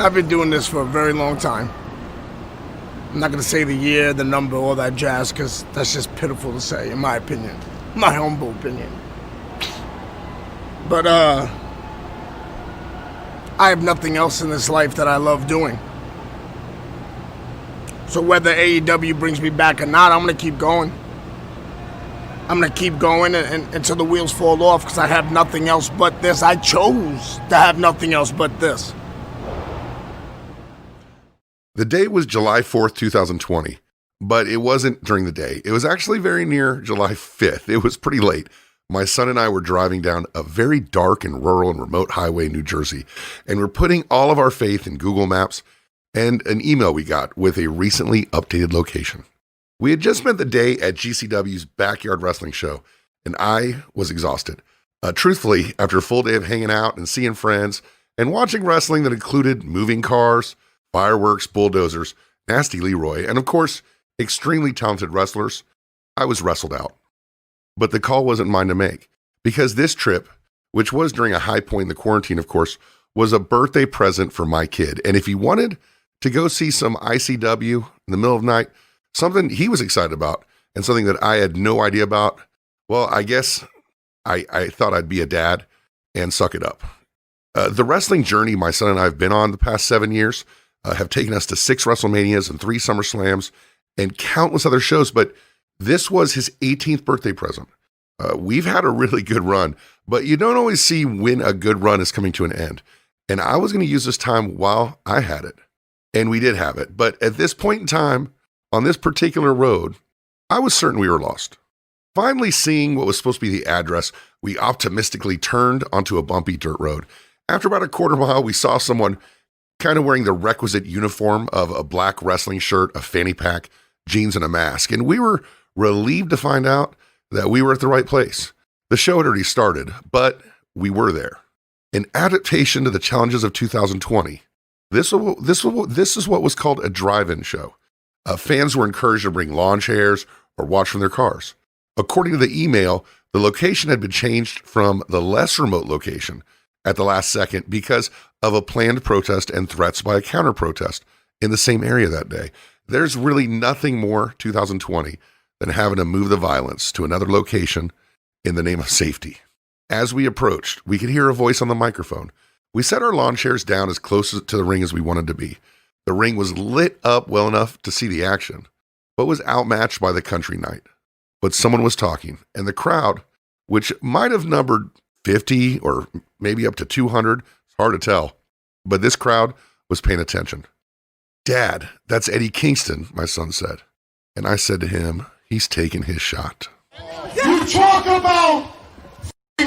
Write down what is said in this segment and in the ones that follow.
I've been doing this for a very long time. I'm not going to say the year, the number, all that jazz, because that's just pitiful to say, in my opinion. My humble opinion. But, I have nothing else in this life that I love doing. So whether AEW brings me back or not, I'm going to keep going. I'm going to keep going until the wheels fall off, because I have nothing else but this. I chose to have nothing else but this. The date was July 4th, 2020, but it wasn't during the day. It was actually very near July 5th. It was pretty late. My son and I were driving down a very dark and rural and remote highway in New Jersey, and we're putting all of our faith in Google Maps and an email we got with a recently updated location. We had just spent the day at GCW's backyard wrestling show, and I was exhausted. Truthfully, after a full day of hanging out and seeing friends and watching wrestling that included moving cars, fireworks, bulldozers, Nasty Leroy, and of course, extremely talented wrestlers, I was wrestled out. But the call wasn't mine to make, because this trip, which was during a high point in the quarantine, of course, was a birthday present for my kid. And if he wanted to go see some ICW in the middle of the night, something he was excited about and something that I had no idea about, well, I guess I thought I'd be a dad and suck it up. The wrestling journey my son and I have been on the past 7 years have taken us to 6 WrestleManias and 3 SummerSlams and countless other shows, but this was his 18th birthday present. We've had a really good run, but you don't always see when a good run is coming to an end. And I was going to use this time while I had it. And we did have it. But at this point in time, on this particular road, I was certain we were lost. Finally seeing what was supposed to be the address, we optimistically turned onto a bumpy dirt road. After about a quarter mile, we saw someone kind of wearing the requisite uniform of a black wrestling shirt, a fanny pack, jeans, and a mask. And we were relieved to find out that we were at the right place. The show had already started, but we were there. An adaptation to the challenges of 2020. This is what was called a drive-in show. Fans were encouraged to bring lawn chairs or watch from their cars. According to the email, the location had been changed from the less remote location at the last second because of a planned protest and threats by a counter-protest in the same area that day. There's really nothing more 2020 than having to move the violence to another location in the name of safety. As we approached, we could hear a voice on the microphone. We set our lawn chairs down as close to the ring as we wanted to be. The ring was lit up well enough to see the action, but was outmatched by the country night. But someone was talking, and the crowd, which might have numbered 50 or maybe up to 200, it's hard to tell, but this crowd was paying attention. "Dad, that's Eddie Kingston," my son said. And I said to him, he's taking his shot. You talk about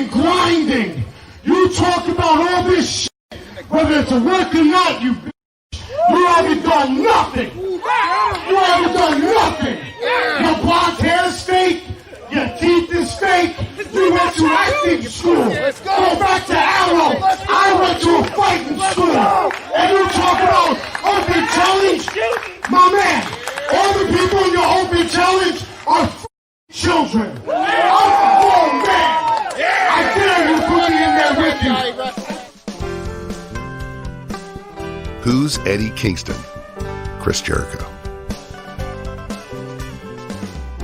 grinding. You talk about all this shit, whether it's a work or not, you haven't done nothing. You haven't done nothing. Your blonde hair is fake. Your teeth is fake. You went to acting school. Go back to Arrow. I went to a fighting school. And you talk about open challenge? My man, all the people in your open challenge are children. I'm a grown man. I dare you put me in there with you. Who's Eddie Kingston? Chris Jericho.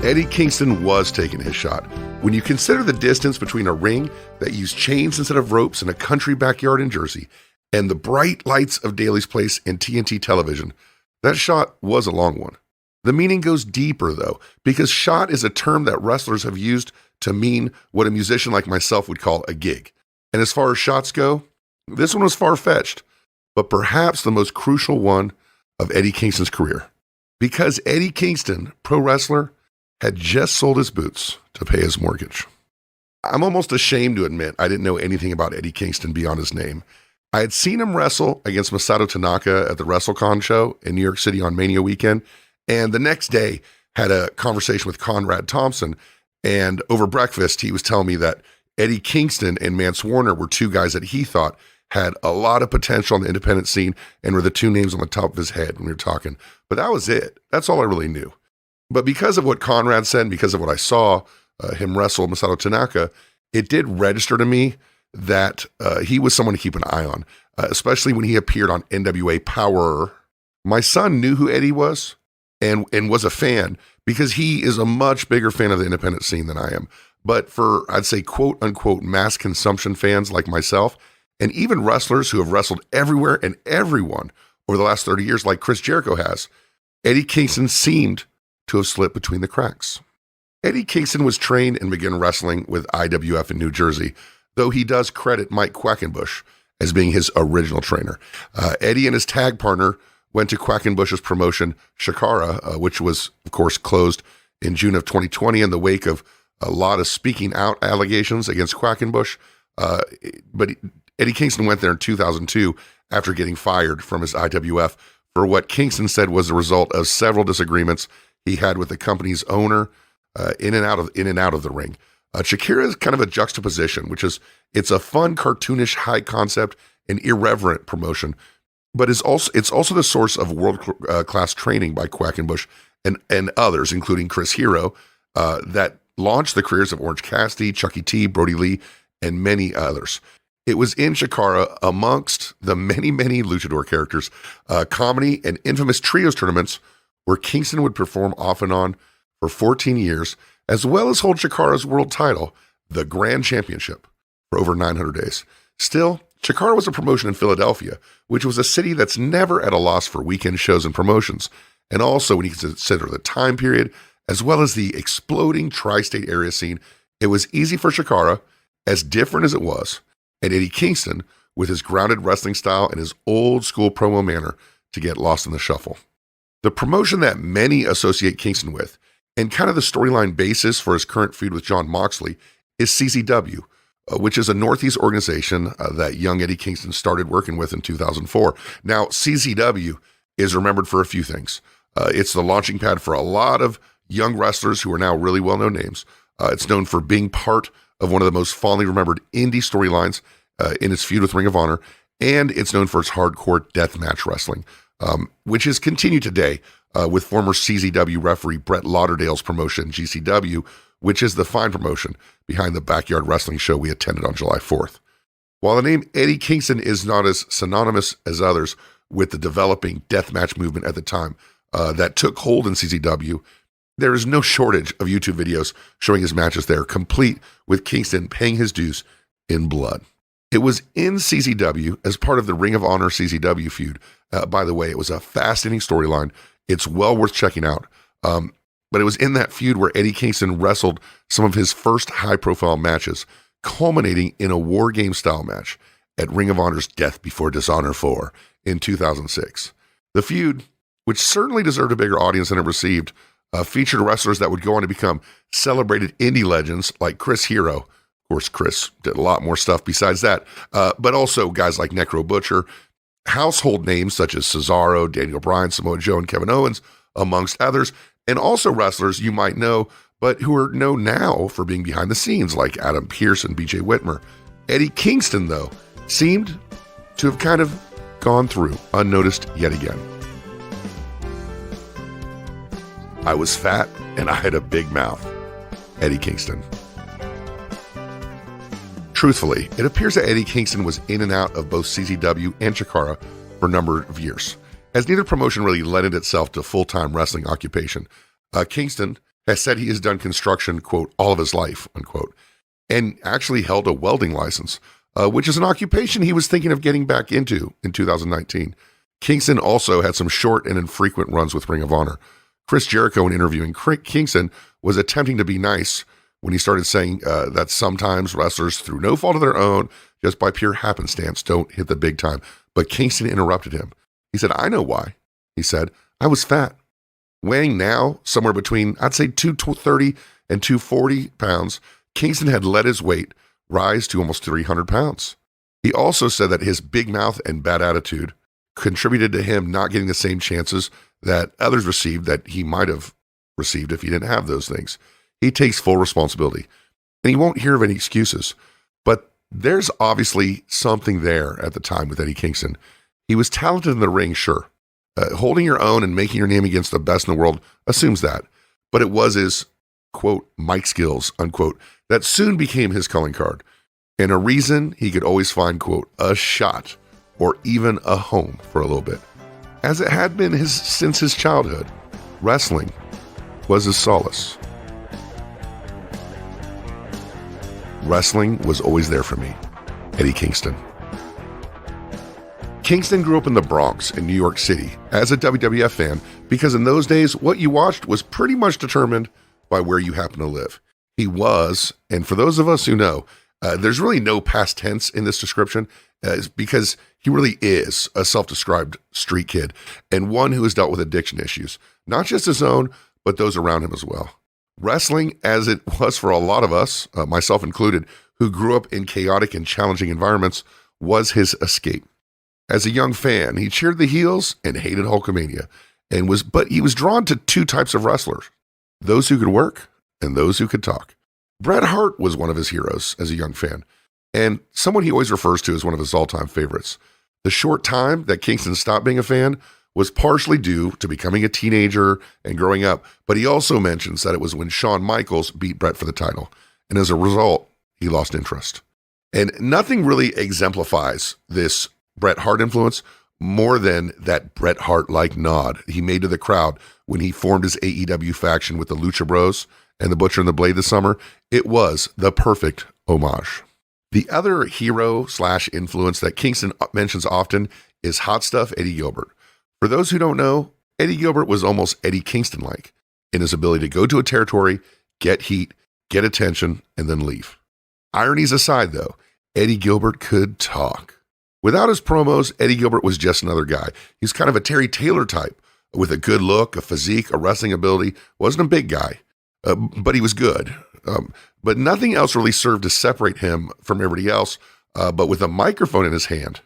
Eddie Kingston was taking his shot. When you consider the distance between a ring that used chains instead of ropes in a country backyard in Jersey and the bright lights of Daly's Place and TNT television, that shot was a long one. The meaning goes deeper, though, because shot is a term that wrestlers have used to mean what a musician like myself would call a gig. And as far as shots go, this one was far-fetched, but perhaps the most crucial one of Eddie Kingston's career. Because Eddie Kingston, pro wrestler, had just sold his boots to pay his mortgage. I'm almost ashamed to admit I didn't know anything about Eddie Kingston beyond his name. I had seen him wrestle against Masato Tanaka at the WrestleCon show in New York City on Mania weekend, and the next day had a conversation with Conrad Thompson, and over breakfast he was telling me that Eddie Kingston and Mance Warner were 2 guys that he thought had a lot of potential on the independent scene and were the 2 names on the top of his head when we were talking. But that was it. That's all I really knew. But because of what Conrad said and because of what I saw him wrestle Masato Tanaka, it did register to me that he was someone to keep an eye on. especially when he appeared on NWA Power. My son knew who Eddie was and was a fan because he is a much bigger fan of the independent scene than I am. But for, I'd say, quote unquote, mass consumption fans like myself, and even wrestlers who have wrestled everywhere and everyone over the last 30 years, like Chris Jericho has, Eddie Kingston seemed to have slipped between the cracks. Eddie Kingston was trained and began wrestling with IWF in New Jersey, though he does credit Mike Quackenbush as being his original trainer. Eddie and his tag partner went to Quackenbush's promotion, Shakara, which was, of course, closed in June of 2020 in the wake of a lot of speaking out allegations against Quackenbush. But Eddie Kingston went there in 2002 after getting fired from his IWF for what Kingston said was the result of several disagreements he had with the company's owner in and out of the ring. Shakira is kind of a juxtaposition, which is it's a fun, cartoonish, high concept and irreverent promotion, but it's also the source of world class training by Quackenbush and others, including Chris Hero, that launched the careers of Orange Cassidy, Chucky T, Brody Lee, and many others. It was in Shakara, amongst the many, many luchador characters, comedy and infamous trios tournaments where Kingston would perform off and on for 14 years, as well as hold Shakara's world title, the Grand Championship, for over 900 days. Still, Shakara was a promotion in Philadelphia, which was a city that's never at a loss for weekend shows and promotions. And also, when you consider the time period, as well as the exploding tri-state area scene, it was easy for Shakara, as different as it was, and Eddie Kingston, with his grounded wrestling style and his old school promo manner, to get lost in the shuffle. The promotion that many associate Kingston with, and kind of the storyline basis for his current feud with Jon Moxley, is CZW, which is a Northeast organization that young Eddie Kingston started working with in 2004. Now, CZW is remembered for a few things. It's the launching pad for a lot of young wrestlers who are now really well-known names. It's known for being part of one of the most fondly remembered indie storylines in its feud with Ring of Honor, and it's known for its hardcore deathmatch wrestling, which is continued today with former CZW referee Brett Lauderdale's promotion, GCW, which is the fine promotion behind the backyard wrestling show we attended on July 4th. While the name Eddie Kingston is not as synonymous as others with the developing deathmatch movement at the time that took hold in CZW, there is no shortage of YouTube videos showing his matches there, complete with Kingston paying his dues in blood. It was in CZW as part of the Ring of Honor CZW feud. By the way, it was a fascinating storyline. It's well worth checking out. But it was in that feud where Eddie Kingston wrestled some of his first high-profile matches, culminating in a War Game style match at Ring of Honor's Death Before Dishonor 4 in 2006. The feud, which certainly deserved a bigger audience than it received, featured wrestlers that would go on to become celebrated indie legends like Chris Hero. Of course, Chris did a lot more stuff besides that, but also guys like Necro Butcher, household names such as Cesaro, Daniel Bryan, Samoa Joe, and Kevin Owens, amongst others, and also wrestlers you might know, but who are known now for being behind the scenes like Adam Pearce and BJ Whitmer. Eddie Kingston, though, seemed to have kind of gone through unnoticed yet again. I was fat and I had a big mouth. Eddie Kingston. Truthfully, it appears that Eddie Kingston was in and out of both CZW and Chikara for a number of years, as neither promotion really lended itself to full-time wrestling occupation. Kingston has said he has done construction, quote, all of his life, unquote, and actually held a welding license, which is an occupation he was thinking of getting back into in 2019. Kingston also had some short and infrequent runs with Ring of Honor. Chris Jericho, in interviewing Kingston, was attempting to be nice when he started saying that sometimes wrestlers, through no fault of their own, just by pure happenstance, don't hit the big time. But Kingston interrupted him. He said, I know why. He said, I was fat. Weighing now somewhere between, I'd say, 230 and 240 pounds, Kingston had let his weight rise to almost 300 pounds. He also said that his big mouth and bad attitude contributed to him not getting the same chances that others received that he might have received if he didn't have those things. He takes full responsibility, and he won't hear of any excuses. But there's obviously something there at the time with Eddie Kingston. He was talented in the ring, sure. Holding your own and making your name against the best in the world assumes that. But it was his, quote, mic skills, unquote, that soon became his calling card, and a reason he could always find, quote, a shot or even a home for a little bit. As it had been since his childhood, wrestling was his solace. Wrestling was always there for me. Eddie Kingston. Kingston grew up in the Bronx in New York City as a WWF fan because in those days, what you watched was pretty much determined by where you happen to live. He was, and for those of us who know, there's really no past tense in this description because he really is a self-described street kid and one who has dealt with addiction issues, not just his own, but those around him as well. Wrestling, as it was for a lot of us, myself included, who grew up in chaotic and challenging environments, was his escape. As a young fan, he cheered the heels and hated Hulkamania, but he was drawn to two types of wrestlers, those who could work and those who could talk. Bret Hart was one of his heroes as a young fan, and someone he always refers to as one of his all-time favorites. The short time that Kingston stopped being a fan was partially due to becoming a teenager and growing up, but he also mentions that it was when Shawn Michaels beat Bret for the title, and as a result, he lost interest. And nothing really exemplifies this Bret Hart influence more than that Bret Hart-like nod he made to the crowd when he formed his AEW faction with the Lucha Bros and the Butcher and the Blade this summer. It was the perfect homage. The other hero/influence that Kingston mentions often is Hot Stuff Eddie Gilbert. For those who don't know, Eddie Gilbert was almost Eddie Kingston-like in his ability to go to a territory, get heat, get attention, and then leave. Ironies aside, though, Eddie Gilbert could talk. Without his promos, Eddie Gilbert was just another guy. He's kind of a Terry Taylor type with a good look, a physique, a wrestling ability. Wasn't a big guy, but he was good. But nothing else really served to separate him from everybody else. But with a microphone in his hand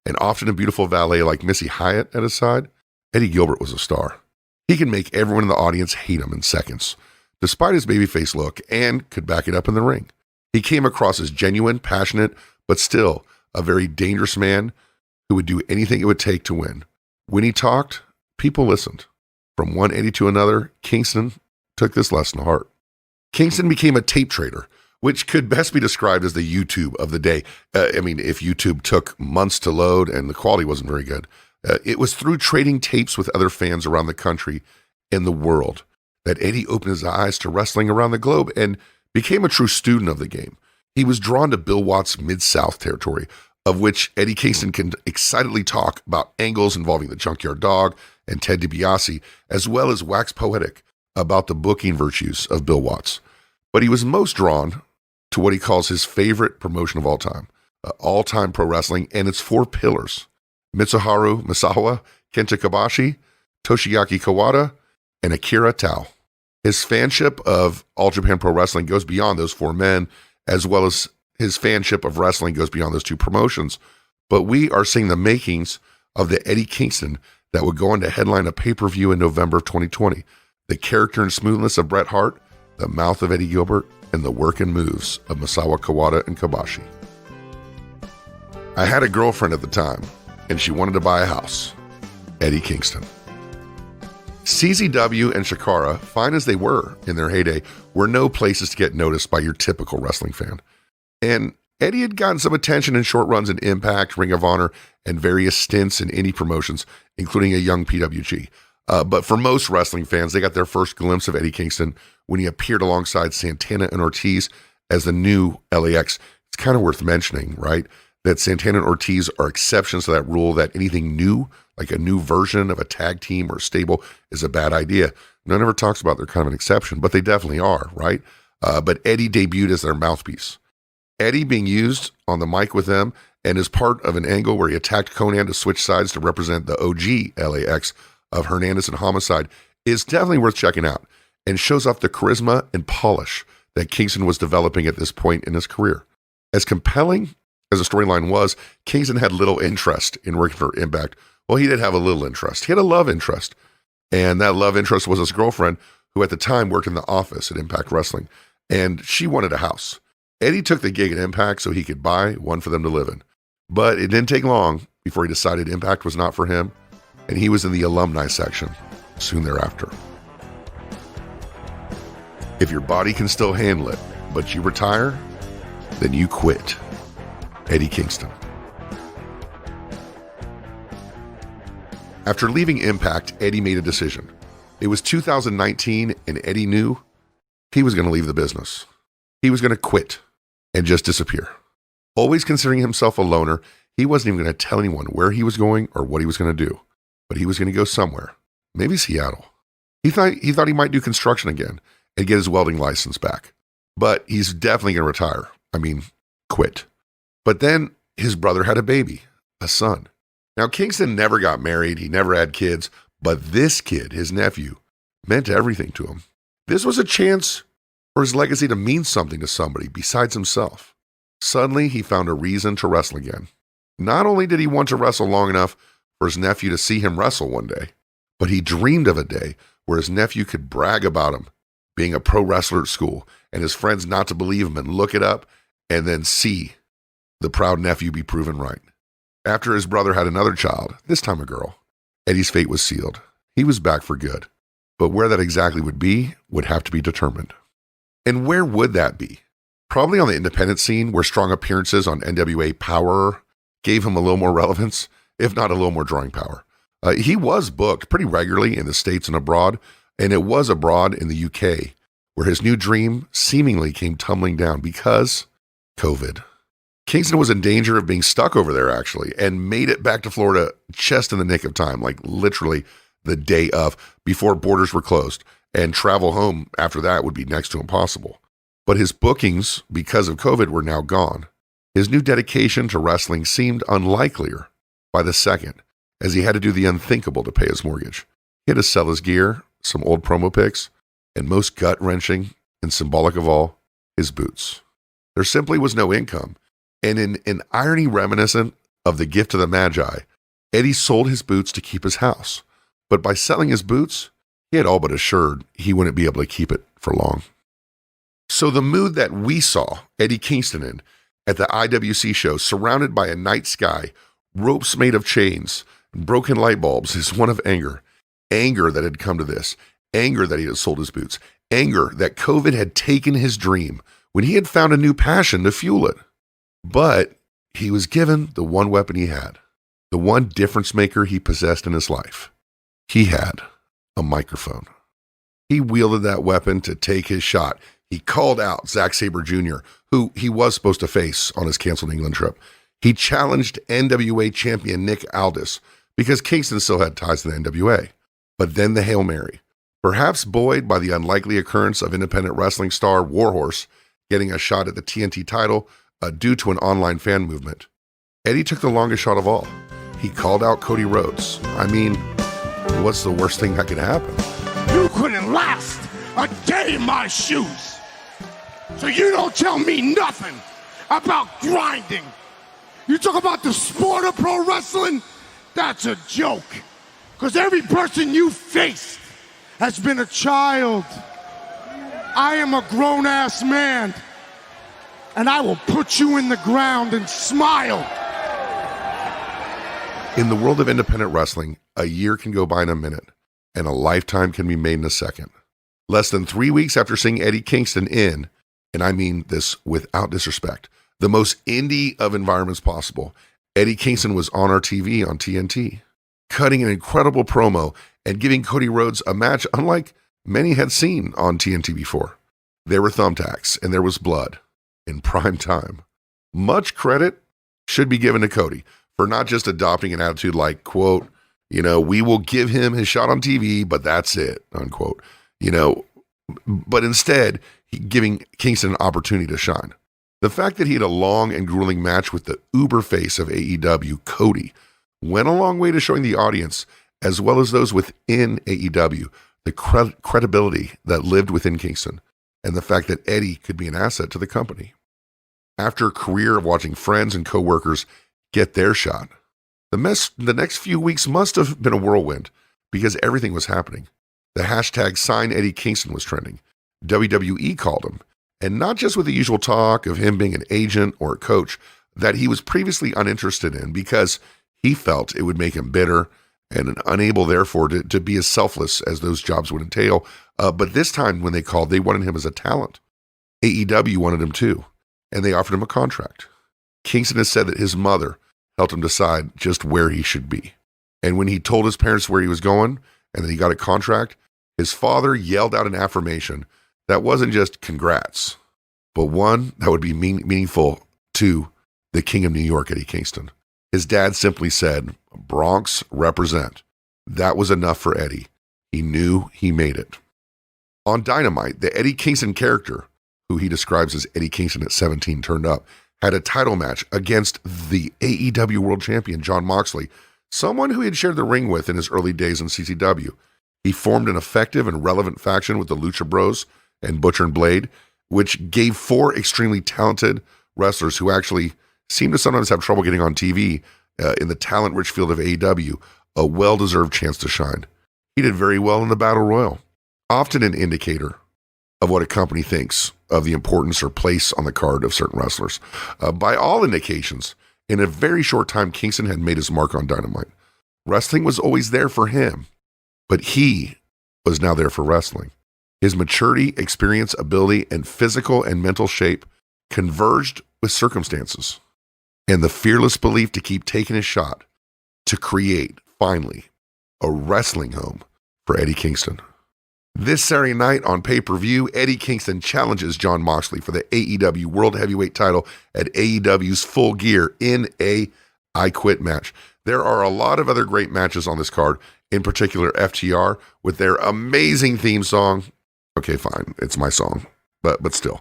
and often a beautiful valet like Missy Hyatt at his side, Eddie Gilbert was a star. He could make everyone in the audience hate him in seconds, despite his babyface look, and could back it up in the ring. He came across as genuine, passionate, but still a very dangerous man who would do anything it would take to win. When he talked, people listened. From one Eddie to another, Kingston took this lesson to heart. Kingston became a tape trader, which could best be described as the YouTube of the day. If YouTube took months to load and the quality wasn't very good, it was through trading tapes with other fans around the country and the world that Eddie opened his eyes to wrestling around the globe and became a true student of the game. He was drawn to Bill Watts' Mid-South territory, of which Eddie Kingston can excitedly talk about angles involving the Junkyard Dog and Ted DiBiase, as well as wax poetic about the booking virtues of Bill Watts. But he was most drawn to what he calls his favorite promotion of all time pro wrestling, and its four pillars: Mitsuharu Misawa, Kenta Kobashi, Toshiaki Kawada, and Akira Tao. His fanship of All Japan Pro Wrestling goes beyond those four men, as well as his fanship of wrestling goes beyond those two promotions. But we are seeing the makings of the Eddie Kingston that would go on to headline a pay-per-view in November of 2020. The character and smoothness of Bret Hart, the mouth of Eddie Gilbert, and the work and moves of Misawa, Kawada, and Kobashi. I had a girlfriend at the time, and she wanted to buy a house. Eddie Kingston. CZW and Shakara, fine as they were in their heyday, were no places to get noticed by your typical wrestling fan. And Eddie had gotten some attention in short runs in Impact, Ring of Honor, and various stints in indie promotions, including a young PWG. But for most wrestling fans, they got their first glimpse of Eddie Kingston when he appeared alongside Santana and Ortiz as the new LAX. It's kind of worth mentioning, right, that Santana and Ortiz are exceptions to that rule that anything new, like a new version of a tag team or stable, is a bad idea. No one ever talks about they're kind of an exception, but they definitely are, right? But Eddie debuted as their mouthpiece. Eddie being used on the mic with them and is part of an angle where he attacked Konnan to switch sides to represent the OG LAX of Hernandez and Homicide is definitely worth checking out and shows off the charisma and polish that Kingston was developing at this point in his career. As compelling as the storyline was, Kingston had little interest in working for Impact. Well, he did have a little interest. He had a love interest. And that love interest was his girlfriend, who at the time worked in the office at Impact Wrestling. And she wanted a house. Eddie took the gig at Impact so he could buy one for them to live in. But it didn't take long before he decided Impact was not for him, and he was in the alumni section soon thereafter. If your body can still handle it, but you retire, then you quit. Eddie Kingston. After leaving Impact, Eddie made a decision. It was 2019, and Eddie knew he was going to leave the business. He was going to quit and just disappear. Always considering himself a loner, he wasn't even going to tell anyone where he was going or what he was going to do. But he was going to go somewhere, maybe Seattle. He thought he might do construction again and get his welding license back. But he's definitely going to retire. Quit. But then his brother had a baby, a son. Now, Kingston never got married. He never had kids. But this kid, his nephew, meant everything to him. This was a chance for his legacy to mean something to somebody besides himself. Suddenly, he found a reason to wrestle again. Not only did he want to wrestle long enough for his nephew to see him wrestle one day, but he dreamed of a day where his nephew could brag about him being a pro wrestler at school and his friends not to believe him and look it up and then see the proud nephew be proven right. After his brother had another child, this time a girl, Eddie's fate was sealed. He was back for good. But where that exactly would be would have to be determined. And where would that be? Probably on the independent scene where strong appearances on NWA Power gave him a little more relevance, if not a little more drawing power. He was booked pretty regularly in the States and abroad, and it was abroad in the UK, where his new dream seemingly came tumbling down because COVID. Kingston was in danger of being stuck over there, actually, and made it back to Florida just in the nick of time, like literally the day of, before borders were closed, and travel home after that would be next to impossible. But his bookings, because of COVID, were now gone. His new dedication to wrestling seemed unlikelier by the second, as he had to do the unthinkable to pay his mortgage. He had to sell his gear, some old promo pics, and most gut-wrenching and symbolic of all, his boots. There simply was no income, and in an irony reminiscent of the gift of the Magi, Eddie sold his boots to keep his house. But by selling his boots, he had all but assured he wouldn't be able to keep it for long. So the mood that we saw Eddie Kingston in at the IWC show, surrounded by a night sky, ropes made of chains, and broken light bulbs, is one of anger. Anger that had come to this. Anger that he had sold his boots. Anger that COVID had taken his dream when he had found a new passion to fuel it. But he was given the one weapon he had, the one difference maker he possessed in his life. He had a microphone. He wielded that weapon to take his shot. He called out Zack Sabre Jr., who he was supposed to face on his canceled England trip. He challenged NWA champion Nick Aldis because Kingston still had ties to the NWA. But then the Hail Mary, perhaps buoyed by the unlikely occurrence of independent wrestling star Warhorse getting a shot at the TNT title due to an online fan movement. Eddie took the longest shot of all. He called out Cody Rhodes. What's the worst thing that could happen? You couldn't last a day in my shoes. So you don't tell me nothing about grinding. You talk about the sport of pro wrestling? That's a joke. Because every person you faced has been a child. I am a grown-ass man. And I will put you in the ground and smile. In the world of independent wrestling, a year can go by in a minute, and a lifetime can be made in a second. Less than 3 weeks after seeing Eddie Kingston in, and I mean this without disrespect, the most indie of environments possible, Eddie Kingston was on our TV on TNT, cutting an incredible promo and giving Cody Rhodes a match unlike many had seen on TNT before. There were thumbtacks, and there was blood in prime time. Much credit should be given to Cody for not just adopting an attitude like, quote, we will give him his shot on TV, but that's it, unquote. But instead, giving Kingston an opportunity to shine. The fact that he had a long and grueling match with the uber face of AEW, Cody, went a long way to showing the audience, as well as those within AEW, the credibility that lived within Kingston, and the fact that Eddie could be an asset to the company. After a career of watching friends and coworkers get their shot, the next few weeks must have been a whirlwind because everything was happening. The hashtag Sign Eddie Kingston was trending. WWE called him, and not just with the usual talk of him being an agent or a coach that he was previously uninterested in because he felt it would make him bitter and unable, therefore, to be as selfless as those jobs would entail. But this time when they called, they wanted him as a talent. AEW wanted him too, and they offered him a contract. Kingston has said that his mother helped him decide just where he should be. And when he told his parents where he was going and that he got a contract, his father yelled out an affirmation that wasn't just congrats, but one that would be meaningful to the King of New York, Eddie Kingston. His dad simply said, Bronx represent. That was enough for Eddie. He knew he made it. On Dynamite, the Eddie Kingston character, who he describes as Eddie Kingston at 17, turned up, had a title match against the AEW World Champion, Jon Moxley, someone who he had shared the ring with in his early days in CCW. He formed an effective and relevant faction with the Lucha Bros and Butcher and Blade, which gave 4 extremely talented wrestlers who actually seem to sometimes have trouble getting on TV in the talent-rich field of AEW a well-deserved chance to shine. He did very well in the Battle Royal, often an indicator of what a company thinks of the importance or place on the card of certain wrestlers. By all indications, in a very short time, Kingston had made his mark on Dynamite. Wrestling was always there for him, but he was now there for wrestling. His maturity, experience, ability, and physical and mental shape converged with circumstances and the fearless belief to keep taking his shot to create, finally, a wrestling home for Eddie Kingston. This Saturday night on pay-per-view, Eddie Kingston challenges Jon Moxley for the AEW World Heavyweight title at AEW's Full Gear in a I Quit match. There are a lot of other great matches on this card, in particular FTR with their amazing theme song. Okay, fine, it's my song, but still,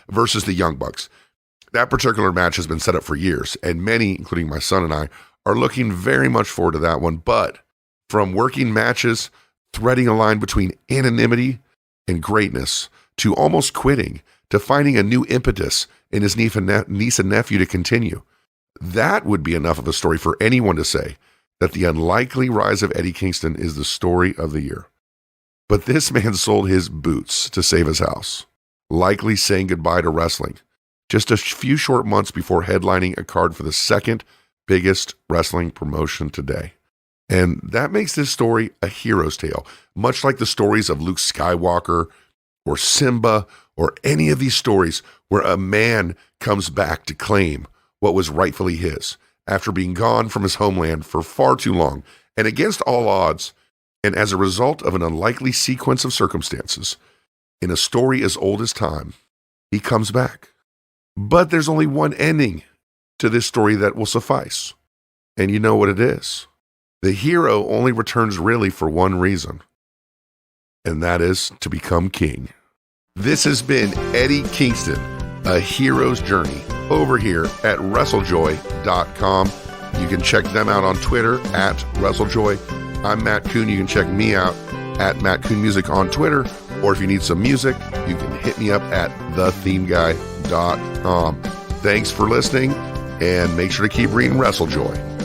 versus the Young Bucks. That particular match has been set up for years, and many, including my son and I, are looking very much forward to that one. But from working matches, threading a line between anonymity and greatness, to almost quitting, to finding a new impetus in his niece and nephew to continue, that would be enough of a story for anyone to say that the unlikely rise of Eddie Kingston is the story of the year. But this man sold his boots to save his house, likely saying goodbye to wrestling just a few short months before headlining a card for the second biggest wrestling promotion today. And that makes this story a hero's tale, much like the stories of Luke Skywalker or Simba or any of these stories where a man comes back to claim what was rightfully his after being gone from his homeland for far too long and against all odds, and as a result of an unlikely sequence of circumstances. In a story as old as time, he comes back. But there's only one ending to this story that will suffice. And you know what it is. The hero only returns really for one reason, and that is to become king. This has been Eddie Kingston, A Hero's Journey, over here at WrestleJoy.com. You can check them out on Twitter at WrestleJoy. I'm Matt Koon. You can check me out at Matt Koon Music on Twitter, or if you need some music, you can hit me up at thethemeguy.com. Thanks for listening, and make sure to keep reading WrestleJoy.